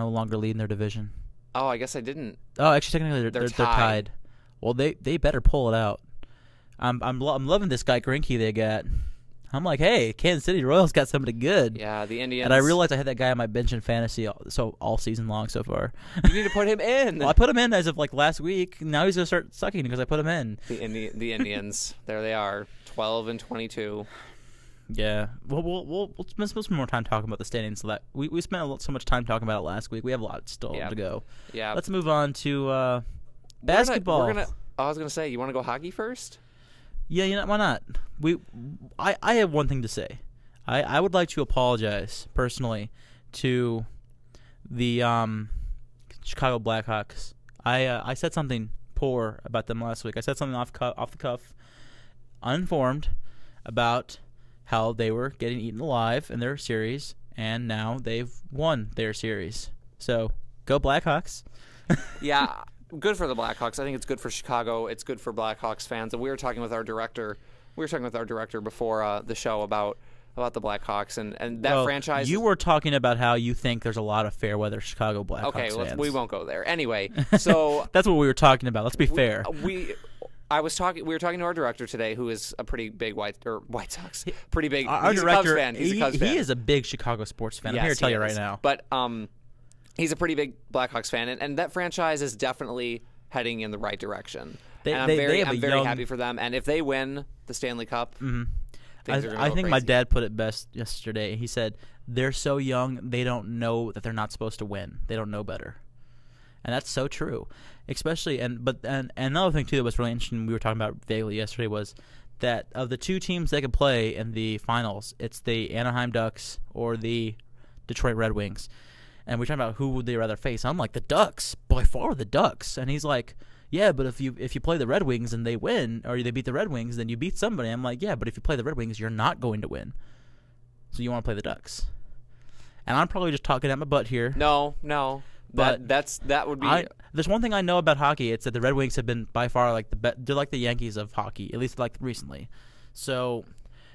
no longer leading their division. Oh, I guess I didn't. Oh, actually, technically they're tied. Well, they better pull it out. I'm loving this guy Greinke they got. I'm like, hey, Kansas City Royals got somebody good. Yeah, the Indians. And I realized I had that guy on my bench in fantasy all season long so far. You need to put him in. Well, I put him in as of like last week. Now he's gonna start sucking because I put him in. The Indians. There they are, 12-22. Yeah. We'll spend some more time talking about the standings. So that we spent so much time talking about it last week. We have a lot still to go. Yeah. Let's move on to basketball. I was gonna say, you want to go hockey first? Yeah, why not? I have one thing to say. I would like to apologize personally to the Chicago Blackhawks. I said something poor about them last week. I said something off the cuff, uninformed, about how they were getting eaten alive in their series, and now they've won their series. So go Blackhawks. Yeah. Good for the Blackhawks. I think it's good for Chicago. It's good for Blackhawks fans. And we were talking with our director. Before the show about the Blackhawks and that franchise. You were talking about how you think there's a lot of fair weather Chicago Blackhawks fans. We won't go there. Anyway, so that's what we were talking about. Let's be fair. We were talking to our director today, who is a pretty big White Sox. Pretty big. Our he's director, a Cubs fan. He's a Cubs fan. He is a big Chicago sports fan. Yes, I'm here to tell you right now. But he's a pretty big Blackhawks fan, and that franchise is definitely heading in the right direction. I'm very happy for them. And if they win the Stanley Cup, I think my dad put it best yesterday. He said they're so young, they don't know that they're not supposed to win. They don't know better, and that's so true. Especially and another thing too that was really interesting. We were talking about vaguely yesterday was that of the two teams they could play in the finals, it's the Anaheim Ducks or the Detroit Red Wings. And we're talking about who would they rather face. I'm like, the Ducks, by far the Ducks. And he's like, yeah, but if you play the Red Wings and they win, or they beat the Red Wings, then you beat somebody. I'm like, yeah, but if you play the Red Wings, you're not going to win. So you want to play the Ducks. And I'm probably just talking at my butt here. No. But that would be. There's one thing I know about hockey. It's that the Red Wings have been by far like they're like the Yankees of hockey, at least like recently. So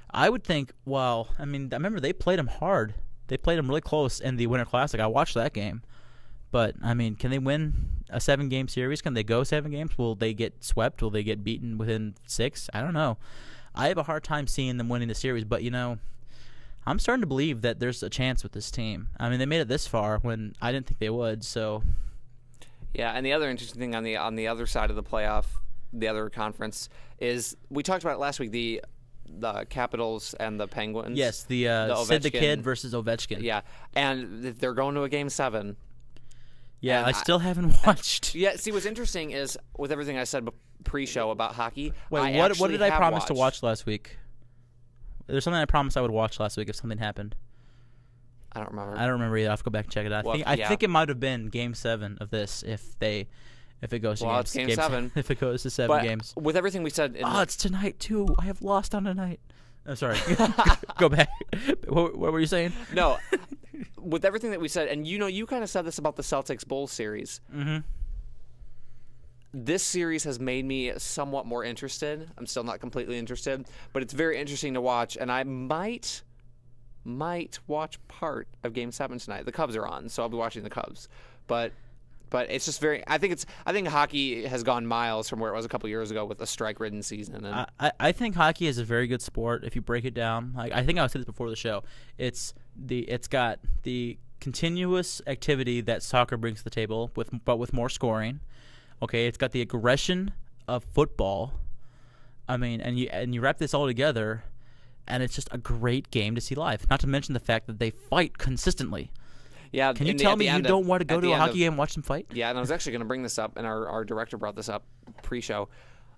I would think, I remember they played them hard. They played them really close in the Winter Classic. I watched that game. But, can they win a 7-game series? Can they go 7 games? Will they get swept? Will they get beaten within 6? I don't know. I have a hard time seeing them winning the series. But, I'm starting to believe that there's a chance with this team. They made it this far when I didn't think they would. So, yeah, and the other interesting thing on the other side of the playoff, the other conference, is we talked about it last week, the Capitals and the Penguins. Yes, the Sid the Kid versus Ovechkin. Yeah, and they're going to a Game 7. Yeah, I still haven't watched. Yeah, see, what's interesting is, with everything I said pre-show about hockey, wait, what did I promise to watch last week? There's something I promised I would watch last week if something happened. I don't remember. I don't remember either. I'll have to go back and check it out. I think it might have been Game 7 of this if it goes to it's Game 7. If it goes to 7 games. With everything we said... it's tonight, too. I have lost on tonight. Oh, sorry. Go back. What were you saying? No. With everything that we said, and you kind of said this about the Celtics Bulls series. Mm-hmm. This series has made me somewhat more interested. I'm still not completely interested, but it's very interesting to watch, and I might watch part of Game 7 tonight. The Cubs are on, so I'll be watching the Cubs. But it's just very. I think hockey has gone miles from where it was a couple years ago with a strike-ridden season. And I think hockey is a very good sport if you break it down. Like, I think I said this before the show. It's got the continuous activity that soccer brings to the table, but with more scoring. Okay, it's got the aggression of football. And you wrap this all together, and it's just a great game to see live. Not to mention the fact that they fight consistently. Yeah, can you tell me you don't want to go to a hockey game and watch them fight? Yeah, and I was actually going to bring this up, and our director brought this up pre-show.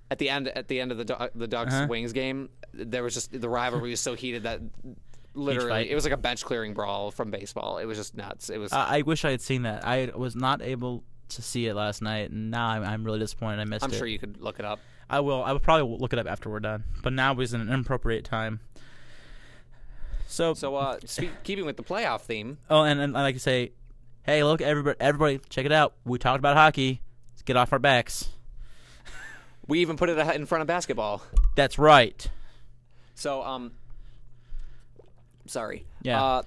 At the end of the Ducks Wings game, there was just the rivalry was so heated that literally it was like a bench clearing brawl from baseball. It was just nuts. It was. I wish I had seen that. I was not able to see it last night, and now I'm really disappointed I missed it. I'm sure you could look it up. I will. I will probably look it up after we're done. But now is an inappropriate time. So keeping with the playoff theme. Oh, and I like to say, hey, look, everybody, check it out. We talked about hockey. Let's get off our backs. We even put it in front of basketball. That's right. So, sorry. Yeah.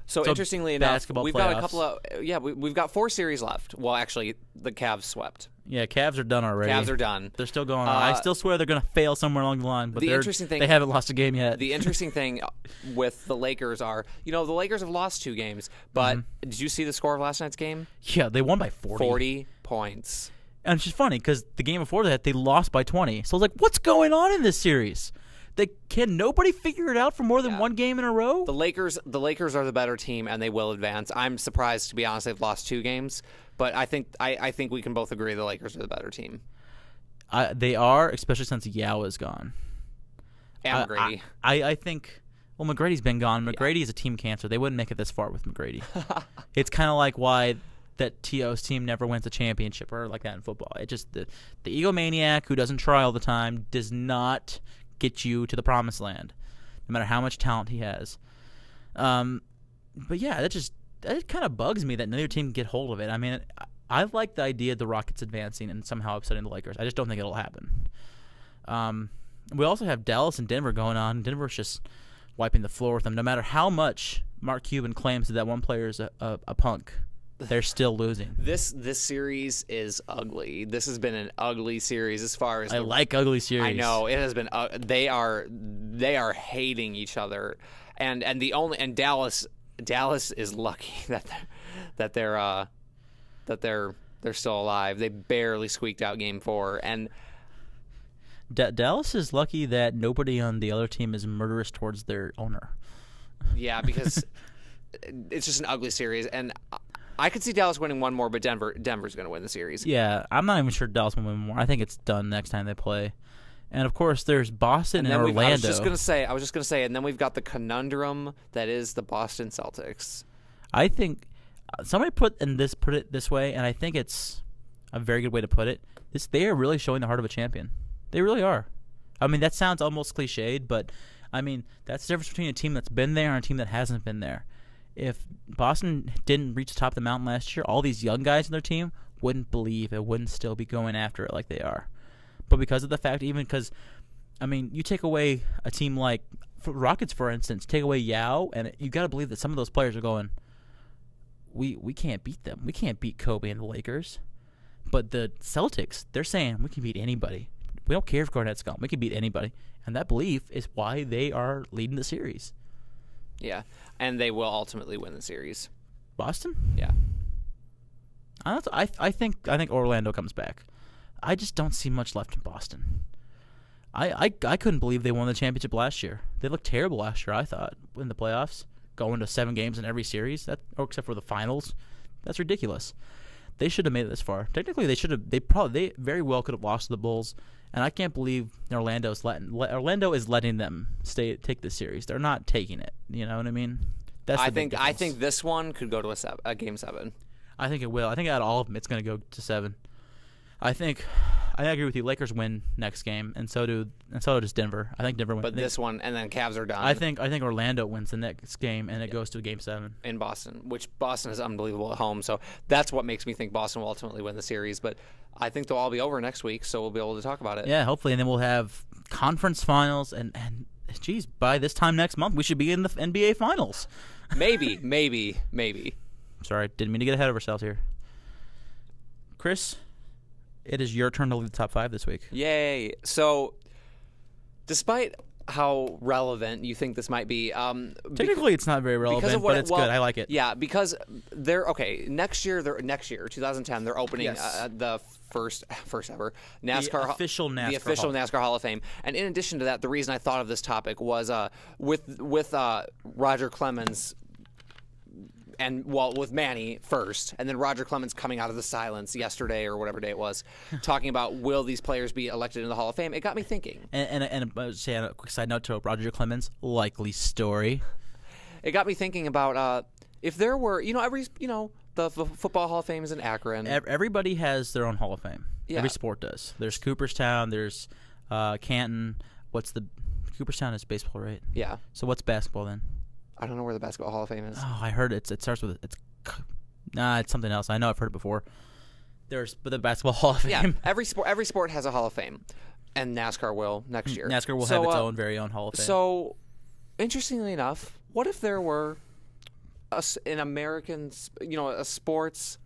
So interestingly enough, we've got a couple playoffs. of we've got 4 series left. Well, actually, the Cavs swept. Yeah, Cavs are done already. Cavs are done. They're still going on. I still swear they're going to fail somewhere along the line, but The interesting thing- they haven't lost a game yet. The interesting thing with the Lakers are, the Lakers have lost 2 games, but did you see the score of last night's game? Yeah, they won by 40. 40 points. And it's just funny because the game before that, they lost by 20. So I was like, what's going on in this series? Can nobody figure it out for more than one game in a row? The Lakers are the better team, and they will advance. I'm surprised, to be honest, they've lost 2 games, but I think we can both agree the Lakers are the better team. They are, especially since Yao is gone. And McGrady. I think, well, McGrady's been gone. McGrady is a team cancer. They wouldn't make it this far with McGrady. It's kind of like why that T.O.'s team never wins a championship or like that in football. It just the egomaniac who doesn't try all the time does not get you to the promised land, no matter how much talent he has. But yeah, that kind of bugs me that neither team can get hold of it. I mean, I like the idea of the Rockets advancing and somehow upsetting the Lakers. I just don't think it'll happen. We also have Dallas and Denver going on. Denver's just wiping the floor with them. No matter how much Mark Cuban claims that one player is a punk, they're still losing. This series is ugly. This has been an ugly series as far as I like ugly series. I know it has been. They are hating each other, and Dallas is lucky that they're still alive. They barely squeaked out Game 4, and Dallas is lucky that nobody on the other team is murderous towards their owner. Yeah, because it's just an ugly series, and I could see Dallas winning one more, but Denver's going to win the series. Yeah, I'm not even sure Dallas will win more. I think it's done next time they play. And of course, there's Boston and Orlando. I was just going to say, and then we've got the conundrum that is the Boston Celtics. I think somebody put it this way, and I think it's a very good way to put it. They are really showing the heart of a champion. They really are. I mean, that sounds almost cliched, but I mean that's the difference between a team that's been there and a team that hasn't been there. If Boston didn't reach the top of the mountain last year, all these young guys in their team wouldn't believe it, wouldn't still be going after it like they are. But because of the fact, I mean, you take away a team like Rockets, for instance, take away Yao, and you got to believe that some of those players are going, we can't beat them. We can't beat Kobe and the Lakers. But the Celtics, they're saying we can beat anybody. We don't care if Garnett's gone. We can beat anybody. And that belief is why they are leading the series. Yeah, and they will ultimately win the series. Boston? Yeah. I think Orlando comes back. I just don't see much left in Boston. I couldn't believe they won the championship last year. They looked terrible last year, I thought, in the playoffs. Going to 7 games in every series, except for the finals. That's ridiculous. They should have made it this far. Technically, they very well could have lost to the Bulls. And I can't believe Orlando is letting them take this series. They're not taking it. You know what I mean? I think this one could go to a Game 7. I think it will. I think out of all of them, it's going to go to 7. I agree with you. Lakers win next game, and so does Denver. I think Denver wins. But this one, and then Cavs are done. I think Orlando wins the next game, and it goes to a Game 7 in Boston, which Boston is unbelievable at home. So that's what makes me think Boston will ultimately win the series. But I think they'll all be over next week, so we'll be able to talk about it. Yeah, hopefully, and then we'll have conference finals, and geez, by this time next month, we should be in the NBA finals. Maybe. Sorry, didn't mean to get ahead of ourselves here. Chris, it is your turn to lead the top 5 this week. Yay. So, despite how relevant you think this might be... technically, it's not very relevant, but it's good. I like it. Yeah, because next year, 2010, they're opening the first ever NASCAR... The official NASCAR Hall of Fame. And in addition to that, the reason I thought of this topic was with Roger Clemens... with Manny first, and then Roger Clemens coming out of the silence yesterday or whatever day it was, talking about will these players be elected in the Hall of Fame. It got me thinking. And a quick side note to Roger Clemens, likely story. It got me thinking about if there were, the Football Hall of Fame is in Akron. Everybody has their own Hall of Fame. Yeah. Every sport does. There's Cooperstown. There's Canton. Cooperstown is baseball, right? Yeah. So what's basketball then? I don't know where the Basketball Hall of Fame is. Oh, I heard it starts with it's something else. I know I've heard it before. But the Basketball Hall of Fame. Yeah, every sport has a Hall of Fame, and NASCAR will next year. NASCAR will have its very own Hall of Fame. So, interestingly enough, what if there were an American, a sports